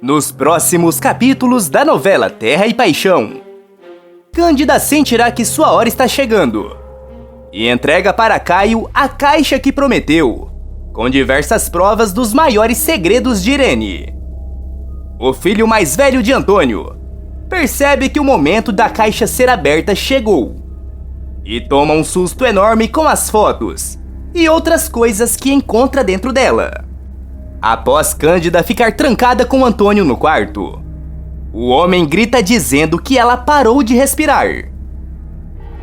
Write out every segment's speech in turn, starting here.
Nos próximos capítulos da novela Terra e Paixão, Cândida sentirá que sua hora está chegando e entrega para Caio a caixa que prometeu, com diversas provas dos maiores segredos de Irene. O filho mais velho de Antônio percebe que o momento da caixa ser aberta chegou e toma um susto enorme com as fotos e outras coisas que encontra dentro dela. Após Cândida ficar trancada com Antônio no quarto, o homem grita dizendo que ela parou de respirar.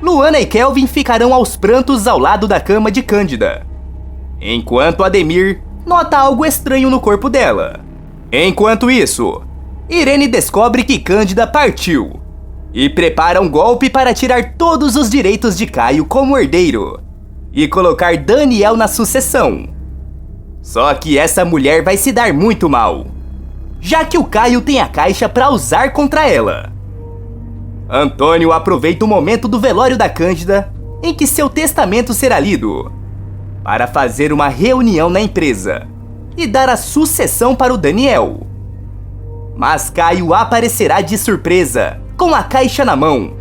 Luana e Kelvin ficarão aos prantos ao lado da cama de Cândida, enquanto Ademir nota algo estranho no corpo dela. Enquanto isso, Irene descobre que Cândida partiu e prepara um golpe para tirar todos os direitos de Caio como herdeiro e colocar Daniel na sucessão. Só que essa mulher vai se dar muito mal, já que o Caio tem a caixa para usar contra ela. Antônio aproveita o momento do velório da Cândida, em que seu testamento será lido, para fazer uma reunião na empresa e dar a sucessão para o Daniel. Mas Caio aparecerá de surpresa, com a caixa na mão,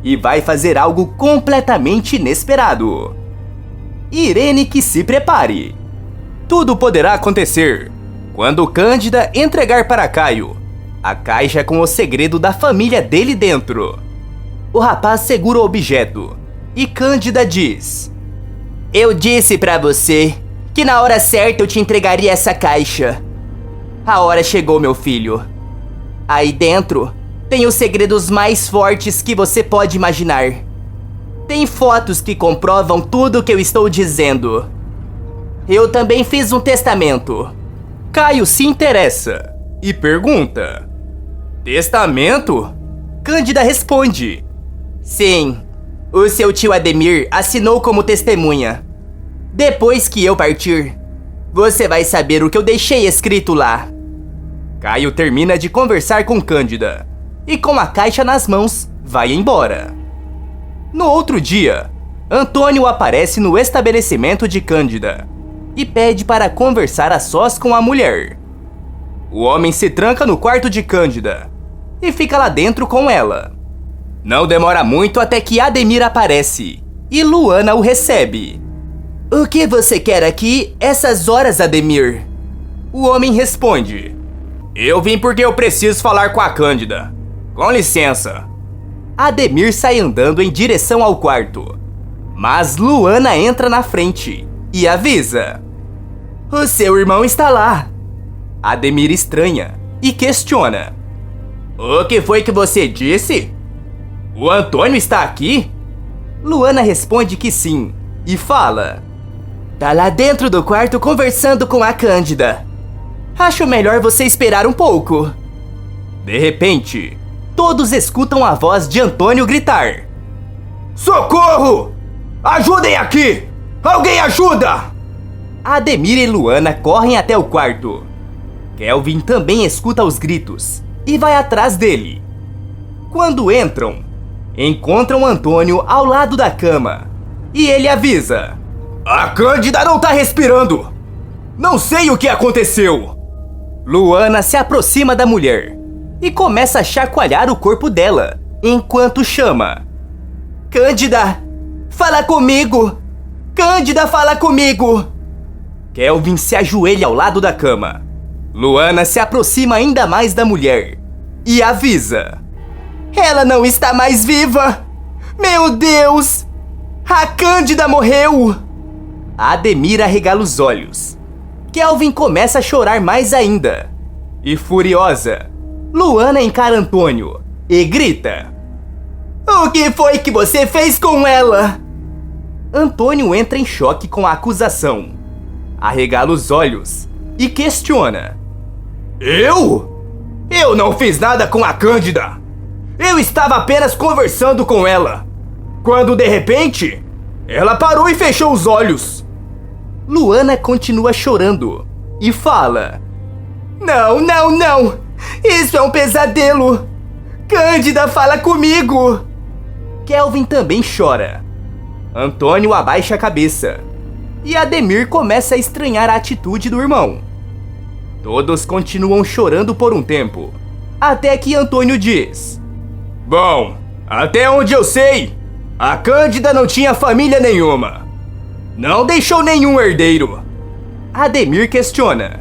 e vai fazer algo completamente inesperado. Irene que se prepare. Tudo poderá acontecer quando Cândida entregar para Caio a caixa com o segredo da família dele dentro. O rapaz segura o objeto e Cândida diz: "Eu disse pra você que na hora certa eu te entregaria essa caixa. A hora chegou, meu filho. Aí dentro tem os segredos mais fortes que você pode imaginar. Tem fotos que comprovam tudo o que eu estou dizendo. Eu também fiz um testamento." Caio se interessa e pergunta: "Testamento?" Cândida responde: "Sim, o seu tio Ademir assinou como testemunha. Depois que eu partir, você vai saber o que eu deixei escrito lá." Caio termina de conversar com Cândida e, com a caixa nas mãos, vai embora. No outro dia, Antônio aparece no estabelecimento de Cândida e pede para conversar a sós com a mulher. O homem se tranca no quarto de Cândida e fica lá dentro com ela. Não demora muito até que Ademir aparece e Luana o recebe. "O que você quer aqui essas horas, Ademir?" O homem responde: "Eu vim porque eu preciso falar com a Cândida. Com licença." Ademir sai andando em direção ao quarto, mas Luana entra na frente e avisa: "O seu irmão está lá." Ademir estranha e questiona: "O que foi que você disse? O Antônio está aqui?" Luana responde que sim e fala: "Tá lá dentro do quarto conversando com a Cândida. Acho melhor você esperar um pouco." De repente, todos escutam a voz de Antônio gritar: "Socorro! Ajudem aqui! Alguém ajuda!" Ademir e Luana correm até o quarto. Kelvin também escuta os gritos e vai atrás dele. Quando entram, encontram Antônio ao lado da cama e ele avisa: "A Cândida não tá respirando! Não sei o que aconteceu!" Luana se aproxima da mulher e começa a chacoalhar o corpo dela, enquanto chama: "Cândida, fala comigo! Cândida, fala comigo!" Kelvin se ajoelha ao lado da cama. Luana se aproxima ainda mais da mulher e avisa: "Ela não está mais viva! Meu Deus! A Cândida morreu!" Ademir arregala os olhos. Kelvin começa a chorar mais ainda. E furiosa, Luana encara Antônio e grita: "O que foi que você fez com ela?" Antônio entra em choque com a acusação, arregala os olhos e questiona: "Eu? Eu não fiz nada com a Cândida! Eu estava apenas conversando com ela, quando de repente, ela parou e fechou os olhos." Luana continua chorando e fala: "Não, não, não! Isso é um pesadelo! Cândida, fala comigo!" Kelvin também chora. Antônio abaixa a cabeça e Ademir começa a estranhar a atitude do irmão. Todos continuam chorando por um tempo, até que Antônio diz: Bom, até onde eu sei, a Cândida não tinha família nenhuma. Não deixou nenhum herdeiro. Ademir questiona: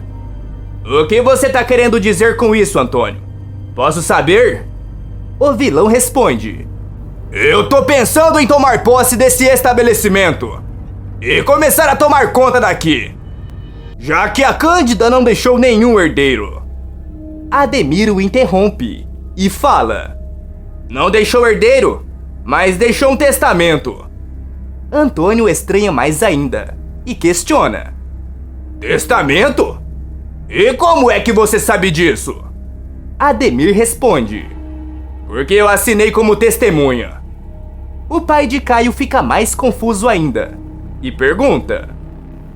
O que você tá querendo dizer com isso, Antônio? Posso saber? O vilão responde: Eu tô pensando em tomar posse desse estabelecimento e começar a tomar conta daqui, já que a Cândida não deixou nenhum herdeiro. Ademir o interrompe e fala: Não deixou herdeiro, mas deixou um testamento. Antônio estranha mais ainda e questiona: Testamento? E como é que você sabe disso? Ademir responde: Porque eu assinei como testemunha. O pai de Caio fica mais confuso ainda e pergunta: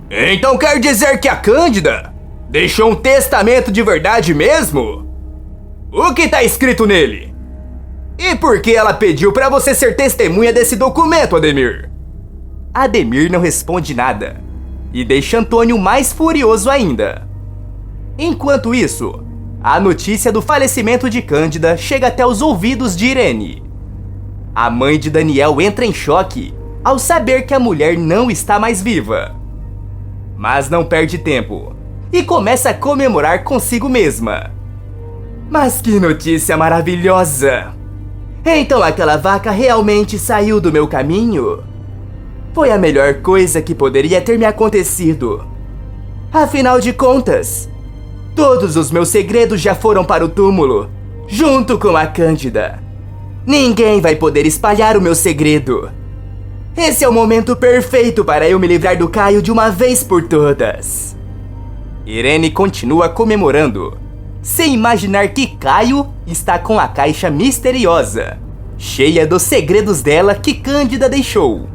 Então quer dizer que a Cândida deixou um testamento de verdade mesmo? O que tá escrito nele? E por que ela pediu pra você ser testemunha desse documento, Ademir? Ademir não responde nada e deixa Antônio mais furioso ainda. Enquanto isso, a notícia do falecimento de Cândida chega até os ouvidos de Irene. A mãe de Daniel entra em choque ao saber que a mulher não está mais viva. Mas não perde tempo e começa a comemorar consigo mesma. Mas que notícia maravilhosa! Então aquela vaca realmente saiu do meu caminho? Foi a melhor coisa que poderia ter me acontecido. Afinal de contas, todos os meus segredos já foram para o túmulo, junto com a Cândida. Ninguém vai poder espalhar o meu segredo. Esse é o momento perfeito para eu me livrar do Caio de uma vez por todas. Irene continua comemorando, sem imaginar que Caio está com a caixa misteriosa, cheia dos segredos dela que Cândida deixou.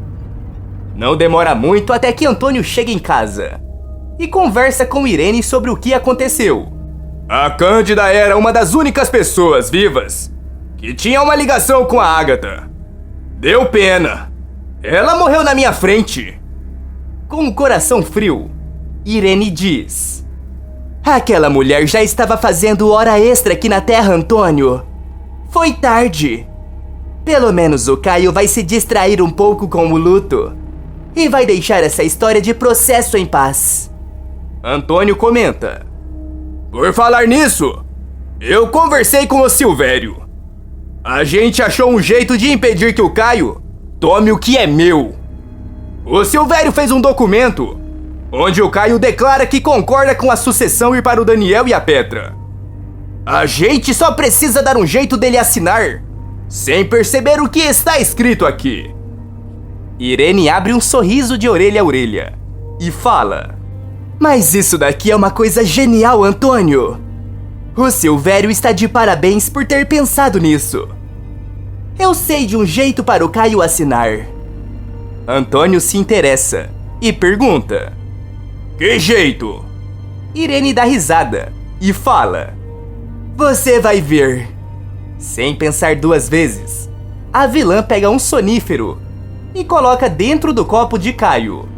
Não demora muito até que Antônio chega em casa e conversa com Irene sobre o que aconteceu. A Cândida era uma das únicas pessoas vivas que tinha uma ligação com a Ágata. Deu pena. Ela morreu na minha frente. Com o coração frio, Irene diz: Aquela mulher já estava fazendo hora extra aqui na Terra, Antônio. Foi tarde. Pelo menos o Caio vai se distrair um pouco com o luto e vai deixar essa história de processo em paz. Antônio comenta: Por falar nisso, eu conversei com o Silvério. A gente achou um jeito de impedir que o Caio tome o que é meu. O Silvério fez um documento onde o Caio declara que concorda com a sucessão ir para o Daniel e a Petra. A gente só precisa dar um jeito dele assinar, sem perceber o que está escrito aqui. Irene abre um sorriso de orelha a orelha e fala: Mas isso daqui é uma coisa genial, Antônio. O Silvério está de parabéns por ter pensado nisso. Eu sei de um jeito para o Caio assinar. Antônio se interessa e pergunta: Que jeito? Irene dá risada e fala: Você vai ver. Sem pensar duas vezes, a vilã pega um sonífero e coloca dentro do copo de Caio.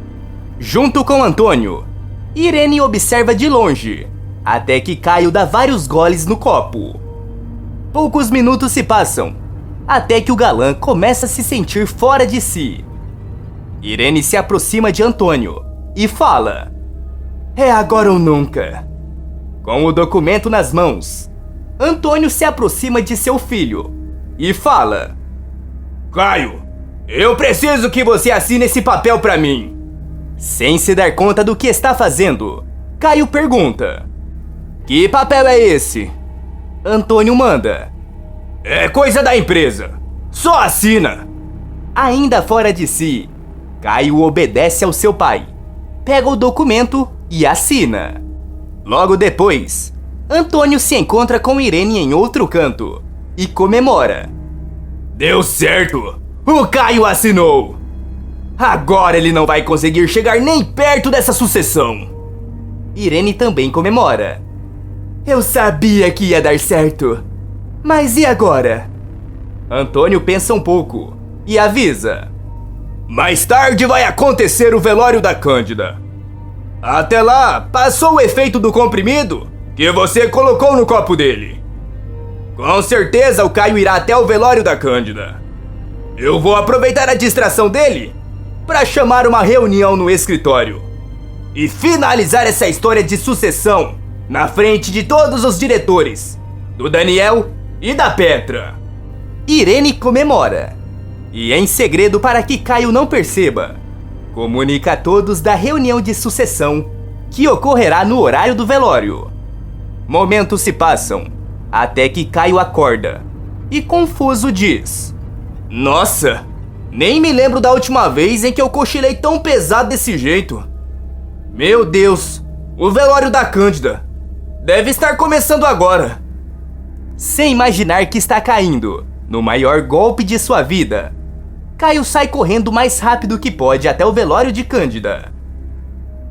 Junto com Antônio, Irene observa de longe, até que Caio dá vários goles no copo. Poucos minutos se passam, até que o galã começa a se sentir fora de si. Irene se aproxima de Antônio e fala: É agora ou nunca. Com o documento nas mãos, Antônio se aproxima de seu filho e fala: Caio, eu preciso que você assine esse papel pra mim. Sem se dar conta do que está fazendo, Caio pergunta: Que papel é esse? Antônio manda: É coisa da empresa. Só assina. Ainda fora de si, Caio obedece ao seu pai, pega o documento e assina. Logo depois, Antônio se encontra com Irene em outro canto e comemora: Deu certo! O Caio assinou! Agora ele não vai conseguir chegar nem perto dessa sucessão. Irene também comemora: Eu sabia que ia dar certo. Mas e agora? Antônio pensa um pouco e avisa: Mais tarde vai acontecer o velório da Cândida. Até lá, passou o efeito do comprimido que você colocou no copo dele. Com certeza o Caio irá até o velório da Cândida. Eu vou aproveitar a distração dele para chamar uma reunião no escritório e finalizar essa história de sucessão na frente de todos os diretores, do Daniel e da Petra. Irene comemora e, em segredo para que Caio não perceba, comunica a todos da reunião de sucessão que ocorrerá no horário do velório. Momentos se passam até que Caio acorda e, confuso, diz: Nossa, nem me lembro da última vez em que eu cochilei tão pesado desse jeito. Meu Deus, o velório da Cândida deve estar começando agora. Sem imaginar que está caindo no maior golpe de sua vida, Caio sai correndo o mais rápido que pode até o velório de Cândida.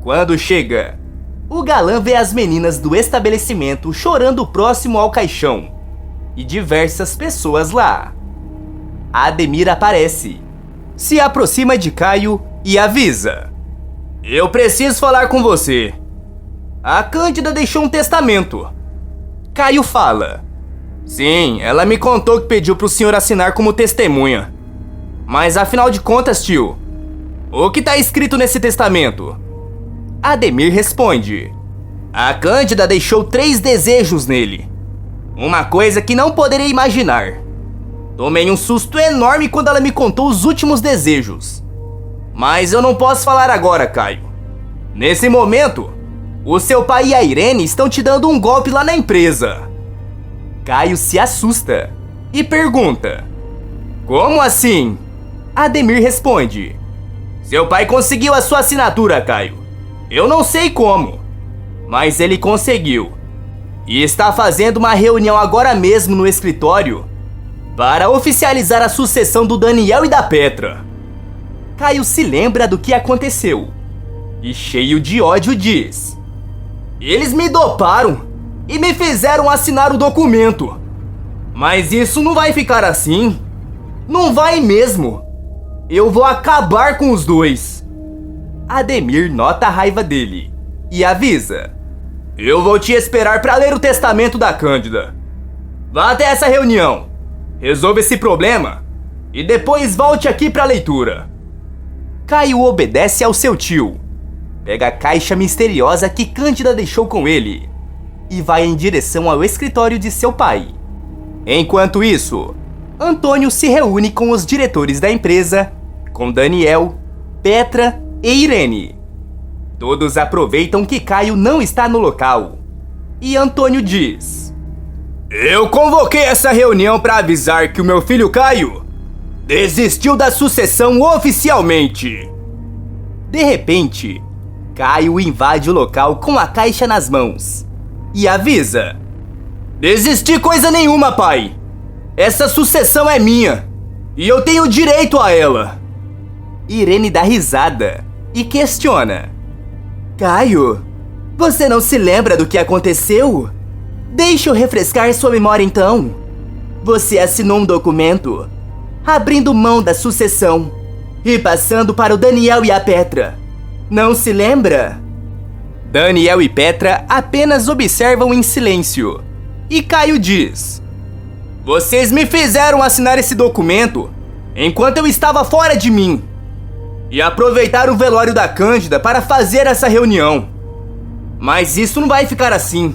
Quando chega, o galã vê as meninas do estabelecimento chorando próximo ao caixão e diversas pessoas lá. Ademir aparece, se aproxima de Caio e avisa: Eu preciso falar com você. A Cândida deixou um testamento. Caio fala: Sim, ela me contou que pediu pro senhor assinar como testemunha. Mas afinal de contas, tio, o que tá escrito nesse testamento? Ademir responde: A Cândida deixou 3 desejos nele. Uma coisa que não poderia imaginar. Tomei um susto enorme quando ela me contou os últimos desejos. Mas eu não posso falar agora, Caio. Nesse momento, o seu pai e a Irene estão te dando um golpe lá na empresa. Caio se assusta e pergunta: Como assim? Ademir responde: Seu pai conseguiu a sua assinatura, Caio. Eu não sei como, mas ele conseguiu. E está fazendo uma reunião agora mesmo no escritório para oficializar a sucessão do Daniel e da Petra. Caio se lembra do que aconteceu e, cheio de ódio, diz: Eles me doparam e me fizeram assinar o documento. Mas isso não vai ficar assim. Não vai mesmo. Eu vou acabar com os dois. Ademir nota a raiva dele e avisa: Eu vou te esperar para ler o testamento da Cândida. Vá até essa reunião, resolva esse problema e depois volte aqui para a leitura. Caio obedece ao seu tio, pega a caixa misteriosa que Cândida deixou com ele e vai em direção ao escritório de seu pai. Enquanto isso, Antônio se reúne com os diretores da empresa, com Daniel, Petra e Irene. Todos aproveitam que Caio não está no local e Antônio diz: Eu convoquei essa reunião para avisar que o meu filho Caio desistiu da sucessão oficialmente. De repente, Caio invade o local com a caixa nas mãos e avisa: Desisti coisa nenhuma, pai. Essa sucessão é minha e eu tenho direito a ela. Irene dá risada e questiona: Caio, você não se lembra do que aconteceu? Deixa eu refrescar sua memória então. Você assinou um documento abrindo mão da sucessão e passando para o Daniel e a Petra. Não se lembra? Daniel e Petra apenas observam em silêncio e Caio diz: Vocês me fizeram assinar esse documento enquanto eu estava fora de mim e aproveitaram o velório da Cândida para fazer essa reunião. Mas isso não vai ficar assim.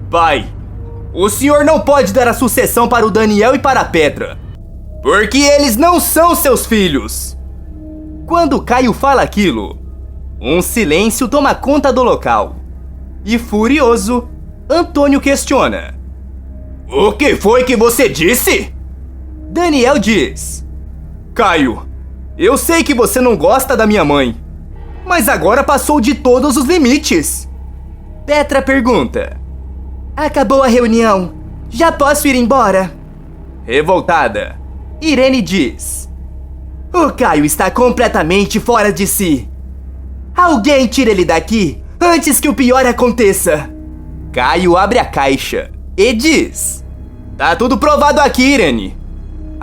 Pai, o senhor não pode dar a sucessão para o Daniel e para a Petra, porque eles não são seus filhos. Quando Caio fala aquilo, um silêncio toma conta do local. E furioso, Antônio questiona: O que foi que você disse? Daniel diz: Caio, eu sei que você não gosta da minha mãe, mas agora passou de todos os limites. Petra pergunta: Acabou a reunião, já posso ir embora? Revoltada, Irene diz: O Caio está completamente fora de si. Alguém tira ele daqui antes que o pior aconteça. Caio abre a caixa e diz: Tá tudo provado aqui, Irene.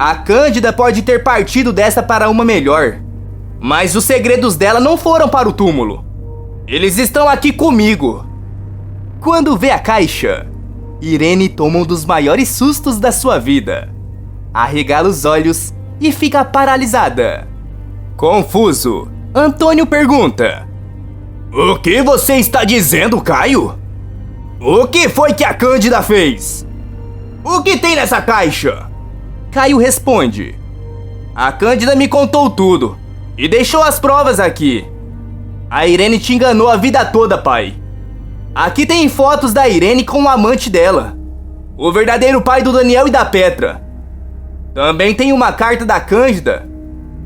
A Cândida pode ter partido dessa para uma melhor, mas os segredos dela não foram para o túmulo. Eles estão aqui comigo. Quando vê a caixa, Irene toma um dos maiores sustos da sua vida. Arregala os olhos e fica paralisada. Confuso, Antônio pergunta: "O que você está dizendo, Caio? O que foi que a Cândida fez? O que tem nessa caixa?" Caio responde: "A Cândida me contou tudo e deixou as provas aqui. A Irene te enganou a vida toda, pai. Aqui tem fotos da Irene com o amante dela, o verdadeiro pai do Daniel e da Petra. Também tem uma carta da Cândida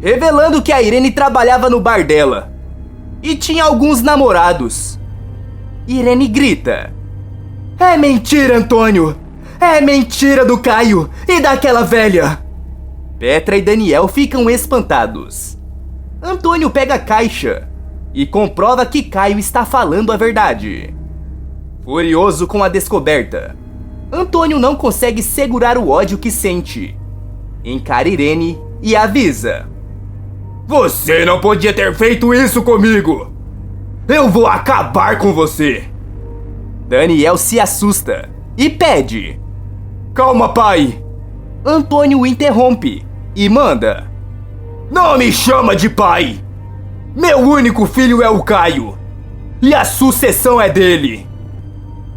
revelando que a Irene trabalhava no bar dela e tinha alguns namorados." Irene grita: "É mentira, Antônio! É mentira do Caio e daquela velha!" Petra e Daniel ficam espantados. Antônio pega a caixa e comprova que Caio está falando a verdade. Furioso com a descoberta, Antônio não consegue segurar o ódio que sente. Encara Irene e avisa: "Você não podia ter feito isso comigo! Eu vou acabar com você!" Daniel se assusta e pede: "Calma, pai!" Antônio o interrompe e manda: "Não me chama de pai! Meu único filho é o Caio, e a sucessão é dele!"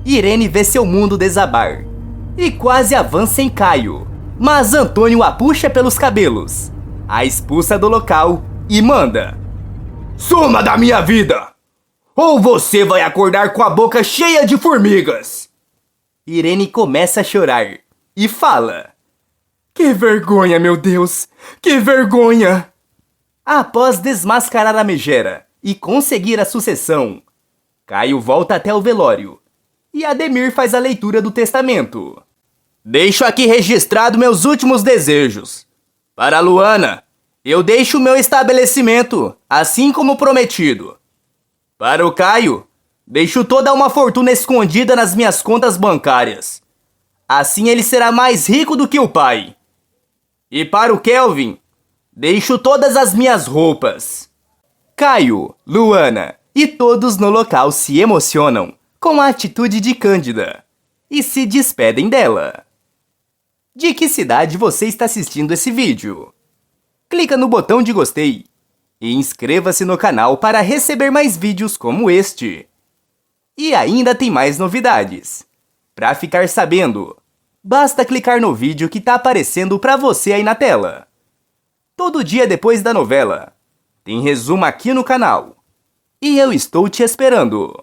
Irene vê seu mundo desabar e quase avança em Caio, mas Antônio a puxa pelos cabelos, a expulsa do local e manda: "Suma da minha vida! Ou você vai acordar com a boca cheia de formigas!" Irene começa a chorar e fala: "Que vergonha, meu Deus! Que vergonha!" Após desmascarar a megera e conseguir a sucessão, Caio volta até o velório e Ademir faz a leitura do testamento. "Deixo aqui registrado meus últimos desejos. Para Luana, eu deixo o meu estabelecimento, assim como prometido. Para o Caio, deixo toda uma fortuna escondida nas minhas contas bancárias. Assim ele será mais rico do que o pai. E para o Kelvin, deixo todas as minhas roupas." Caio, Luana e todos no local se emocionam com a atitude de Cândida e se despedem dela. De que cidade você está assistindo esse vídeo? Clica no botão de gostei e inscreva-se no canal para receber mais vídeos como este. E ainda tem mais novidades. Para ficar sabendo, basta clicar no vídeo que está aparecendo para você aí na tela. Todo dia depois da novela, tem resumo aqui no canal. E eu estou te esperando.